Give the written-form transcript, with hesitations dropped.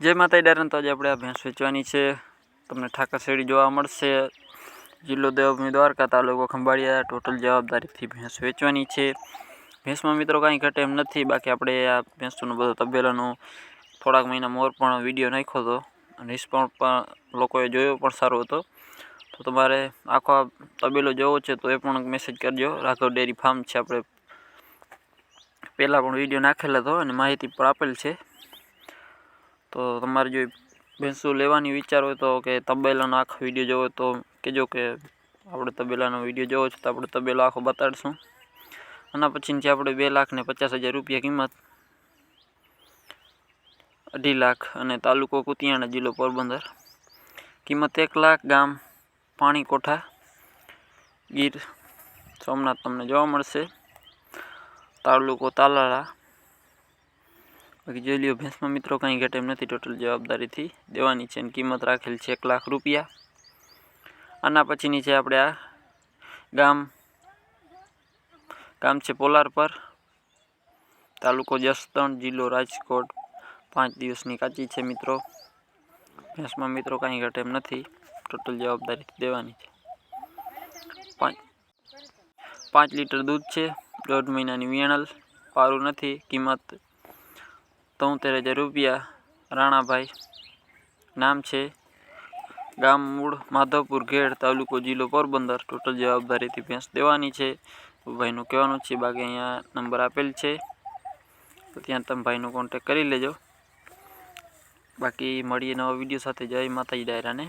जय माता डायरन। तो आज આપણે આ ભેંસ વેચવાની છે। તમને ઠાકર શેડી જોવા મળશે। જિલ્લો દેવભૂમિ દ્વારકા, તાલુકો ખંભાળિયા। ટોટલ જવાબદારીથી ભેંસ વેચવાની છે। ભેંસમાં મિત્રો કાંઈ ઘટે એમ નથી। બાકી આપણે આ ભેંસનું બધું તબેલાનું થોડાક મહિના મોર પણ વિડીયો નાખ્યો હતો, રિસ્પોન્સ પણ લોકોએ જોયો પણ સારો હતો। તો તમારે આખો તબેલો જોવો છે તો એ પણ મેસેજ કરજો। રાઘવ ડેરી ફાર્મ છે, આપણે પહેલાં પણ વિડીયો નાખેલો હતો અને માહિતી પણ આપેલ છે। તો તમારે જો ભેંસો લેવાની વિચાર હોય તો કે તબેલાનો આખો વિડીયો જોવો તો કહેજો કે આપણે તબેલાનો વિડીયો જોવો છે, તો આપણે તબેલો આખો બતાડીશું। આના પછી જે આપણે 2,50,000 રૂપિયા કિંમત, 2.5 લાખ અને તાલુકો કુતિયાણા, જિલ્લો પોરબંદર। કિંમત 1 લાખ। ગામ પાણીકોઠા, ગીર સોમનાથ તમને જોવા મળશે। તાલુકો તાલાળા। બાકી જોઈ લ્યો, ભેંસમાં મિત્રો કંઈ ઘટે એમ નથી। ટોટલ જવાબદારીથી દેવાની છે અને કિંમત રાખેલ છે 1 લાખ રૂપિયા। આના પછીની છે આપણે આ ગામ છે પોલારપર, તાલુકો જસદણ, જિલ્લો રાજકોટ। 5 દિવસની કાચી છે મિત્રો। ભેંસમાં મિત્રો કાંઈ ઘટે એમ નથી। ટોટલ જવાબદારીથી દેવાની છે। 5 લીટર દૂધ છે। 1.5 મહિનાની વિયાણલ, પારું નથી। કિંમત 73,000 રૂપિયા। રાણાભાઈ નામ છે। ગામ મૂળ માધવપુર ઘેડ, તાલુકો જિલ્લો પોરબંદર। ટોટલ જવાબદારીથી ભેંસ દેવાની છે। ભાઈનું કહેવાનું છે। બાકી અહીંયા નંબર આપેલ છે, તો ત્યાં તમે ભાઈનો કોન્ટેક કરી લેજો। બાકી મળીએ નવા વિડીયો સાથે। જય માતાજી ડાયરાને।